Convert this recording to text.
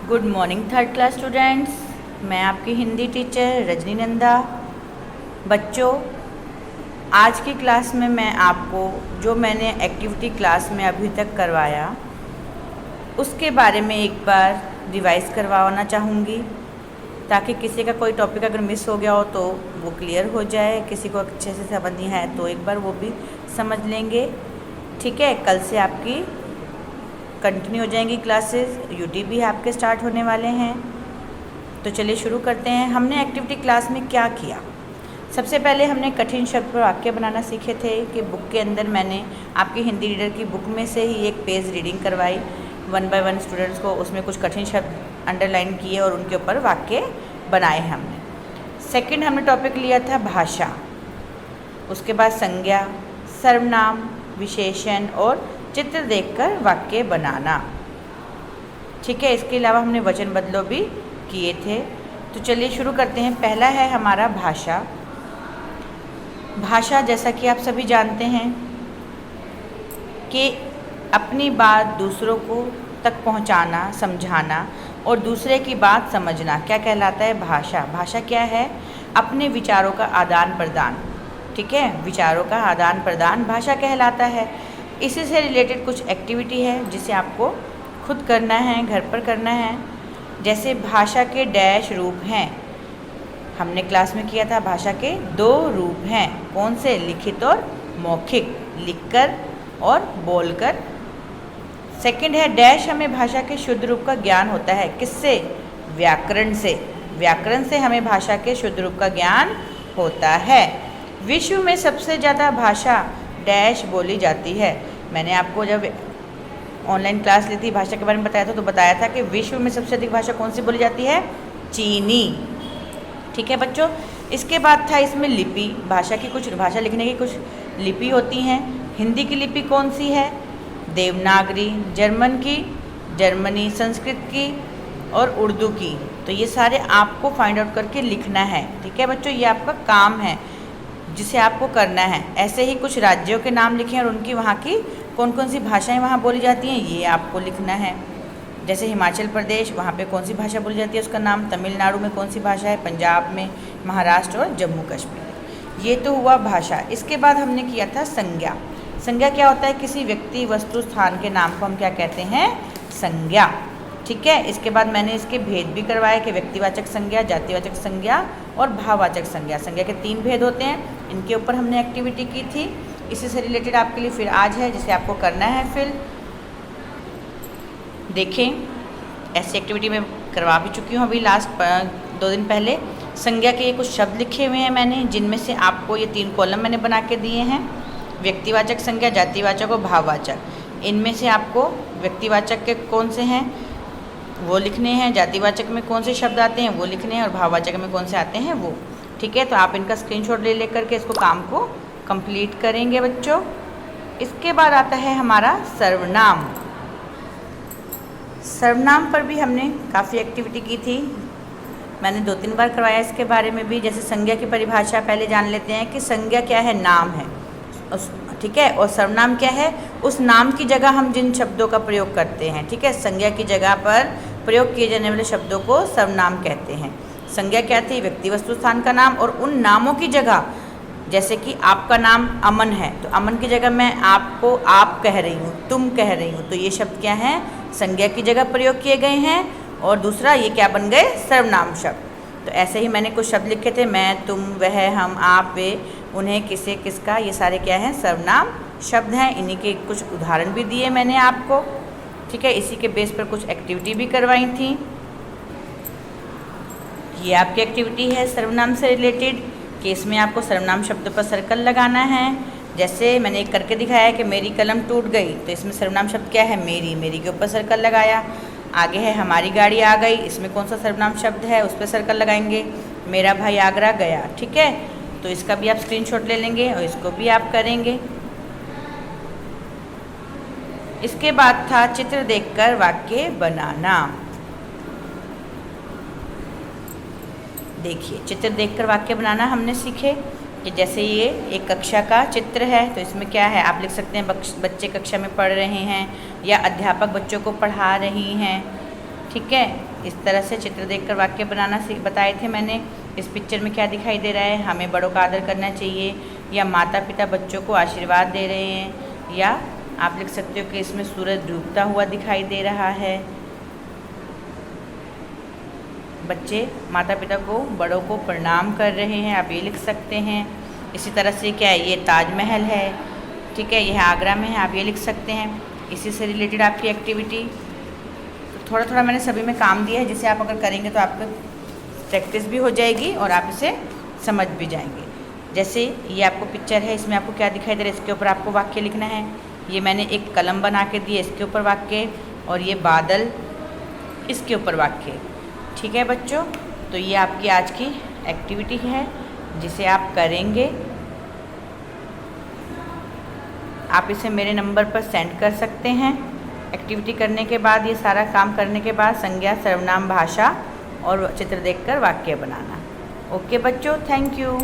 Good morning third class students. मैं आपकी Hindi teacher Rajni Nanda. बच्चों, आज की क्लास में मैं आपको जो मैंने एक्टिविटी क्लास में अभी तक करवाया उसके बारे में एक बार रिवाइज़ करवाना चाहूँगी, ताकि किसी का कोई टॉपिक अगर मिस हो गया हो तो वो क्लियर हो जाए, किसी को अच्छे से समझ नहीं है तो एक बार वो भी समझ लेंगे। ठीक है, कल से आपकी कंटिन्यू हो जाएंगी क्लासेस, यूटी भी आपके स्टार्ट होने वाले हैं। तो चलिए शुरू करते हैं। हमने एक्टिविटी क्लास में क्या किया? सबसे पहले हमने कठिन शब्द पर वाक्य बनाना सीखे थे कि बुक के अंदर मैंने आपकी हिंदी रीडर की बुक में से ही एक पेज रीडिंग करवाई 1 बाय 1 स्टूडेंट्स को, उसमें कुछ कठिन शब्द अंडरलाइन किए और उनके ऊपर वाक्य बनाए हमने। सेकंड हमने टॉपिक लिया था भाषा, उसके बाद संज्ञा, सर्वनाम, विशेषण और चित्र देखकर वाक्य बनाना। ठीक है, इसके अलावा हमने वचन बदलो भी किए थे। तो चलिए शुरू करते हैं। पहला है हमारा भाषा। भाषा जैसा कि आप सभी जानते हैं कि अपनी बात दूसरों को तक पहुंचाना, समझाना और दूसरे की बात समझना क्या कहलाता है? भाषा। भाषा क्या है? अपने विचारों का आदान प्रदान। ठीक है, विचारों का आदान प्रदान भाषा कहलाता है। इसी से रिलेटेड कुछ एक्टिविटी है जिसे आपको खुद करना है, घर पर करना है। जैसे भाषा के डैश रूप हैं, हमने क्लास में किया था। भाषा के 2 रूप हैं, कौन से? लिखित और मौखिक, लिखकर और बोलकर। सेकंड है डैश, हमें भाषा के शुद्ध रूप का ज्ञान होता है। किससे? व्याकरण से। व्याकरण से हमें भाषा के शुद्ध रूप का ज्ञान होता है। विश्व में सबसे ज़्यादा भाषा डैश बोली जाती है। मैंने आपको जब ऑनलाइन क्लास ली थी, भाषा के बारे में बताया था, तो बताया था कि विश्व में सबसे अधिक भाषा कौन सी बोली जाती है? चीनी। ठीक है बच्चों, इसके बाद था इसमें लिपि। भाषा की कुछ, भाषा लिखने की कुछ लिपि होती हैं। हिंदी की लिपि कौन सी है? देवनागरी। जर्मन की, जर्मनी। संस्कृत की और उर्दू की। तो ये सारे आपको फाइंड आउट करके लिखना है। ठीक है बच्चों, ये आपका काम है जिसे आपको करना है। ऐसे ही कुछ राज्यों के नाम लिखें और उनकी वहाँ की कौन कौन सी भाषाएं वहाँ बोली जाती हैं, ये आपको लिखना है। जैसे हिमाचल प्रदेश, वहाँ पे कौन सी भाषा बोली जाती है, उसका नाम। तमिलनाडु में कौन सी भाषा है, पंजाब में, महाराष्ट्र और जम्मू कश्मीर। ये तो हुआ भाषा। इसके बाद हमने किया था संज्ञा। संज्ञा क्या होता है? किसी व्यक्ति, वस्तु, स्थान के नाम को हम क्या कहते हैं? संज्ञा। ठीक है, इसके बाद मैंने इसके भेद भी करवाए कि व्यक्तिवाचक संज्ञा, जातिवाचक संज्ञा और भाववाचक संज्ञा। संज्ञा के 3 भेद होते हैं। इनके ऊपर हमने एक्टिविटी की थी। इसी से रिलेटेड आपके लिए फिर आज है जिसे आपको करना है। फिर देखें, ऐसी एक्टिविटी मैं करवा भी चुकी हूँ अभी लास्ट 2 दिन पहले। संज्ञा के ये कुछ शब्द लिखे हुए हैं मैंने, जिनमें से आपको ये 3 कॉलम मैंने बना के दिए हैं। व्यक्तिवाचक संज्ञा, जातिवाचक और भाववाचक। इनमें से आपको व्यक्तिवाचक के कौन से हैं वो लिखने हैं, जातिवाचक में कौन से शब्द आते हैं वो लिखने हैं और भाववाचक में कौन से आते हैं वो। ठीक है, तो आप इनका स्क्रीनशॉट ले लेकर के इसको काम को कंप्लीट करेंगे बच्चों। इसके बाद आता है हमारा सर्वनाम। सर्वनाम पर भी हमने काफ़ी एक्टिविटी की थी, मैंने 2-3 बार करवाया इसके बारे में भी। जैसे संज्ञा की परिभाषा पहले जान लेते हैं कि संज्ञा क्या है? नाम है। ठीक है, और सर्वनाम क्या है? उस नाम की जगह हम जिन शब्दों का प्रयोग करते हैं। ठीक है, संज्ञा की जगह पर प्रयोग किए जाने वाले शब्दों को सर्वनाम कहते हैं। संज्ञा क्या थी? व्यक्ति, वस्तु, स्थान का नाम। और उन नामों की जगह, जैसे कि आपका नाम अमन है, तो अमन की जगह मैं आपको आप कह रही हूँ, तुम कह रही हूँ, तो ये शब्द क्या हैं? संज्ञा की जगह प्रयोग किए गए हैं। और दूसरा, ये क्या बन गए? सर्वनाम शब्द। तो ऐसे ही मैंने कुछ शब्द लिखे थे, मैं, तुम, वह, हम, आप, वे, उन्हें, किसे, किसका। ये सारे क्या हैं? सर्वनाम शब्द हैं। इन्हीं के कुछ उदाहरण भी दिए मैंने आपको। ठीक है, इसी के बेस पर कुछ एक्टिविटी भी करवाई थी। ये आपकी एक्टिविटी है सर्वनाम से रिलेटेड, कि इसमें आपको सर्वनाम शब्दों पर सर्कल लगाना है। जैसे मैंने एक करके दिखाया है कि मेरी कलम टूट गई, तो इसमें सर्वनाम शब्द क्या है? मेरी। मेरी के ऊपर सर्कल लगाया। आगे है हमारी गाड़ी आ गई, इसमें कौन सा सर्वनाम शब्द है? उस पर सर्कल लगाएंगे। मेरा भाई आगरा गया। ठीक है, तो इसका भी आप स्क्रीनशॉट ले लेंगे और इसको भी आप करेंगे। इसके बाद था चित्र देखकर वाक्य बनाना। देखिए, चित्र देखकर वाक्य बनाना हमने सीखे कि जैसे ये एक कक्षा का चित्र है, तो इसमें क्या है? आप लिख सकते हैं बच्चे कक्षा में पढ़ रहे हैं या अध्यापक बच्चों को पढ़ा रही हैं। ठीक है, इस तरह से चित्र देखकर वाक्य बनाना बताए थे मैंने। इस पिक्चर में क्या दिखाई दे रहा है, हमें बड़ों का आदर करना चाहिए, या माता पिता बच्चों को आशीर्वाद दे रहे हैं, या आप लिख सकते हो कि इसमें सूरज डूबता हुआ दिखाई दे रहा है। बच्चे माता पिता को, बड़ों को प्रणाम कर रहे हैं, आप ये लिख सकते हैं। इसी तरह से क्या है, ये ताजमहल है, ठीक है, यह आगरा में है, आप ये लिख सकते हैं। इसी से रिलेटेड आपकी एक्टिविटी थोड़ा थोड़ा मैंने सभी में काम दिया है, जिसे आप अगर करेंगे तो आपको प्रैक्टिस भी हो जाएगी और आप इसे समझ भी जाएंगे। जैसे ये आपको पिक्चर है, इसमें आपको क्या दिखाई दे रहा है, इसके ऊपर आपको वाक्य लिखना है। ये मैंने एक कलम बना के दी है, इसके ऊपर वाक्य, और ये बादल, इसके ऊपर वाक्य। ठीक है बच्चों, तो ये आपकी आज की एक्टिविटी है जिसे आप करेंगे। आप इसे मेरे नंबर पर सेंड कर सकते हैं। एक्टिविटी करने के बाद, ये सारा काम करने के बाद संज्ञा, सर्वनाम, भाषा और चित्र देखकर वाक्य बनाना। ओके बच्चों, थैंक यू।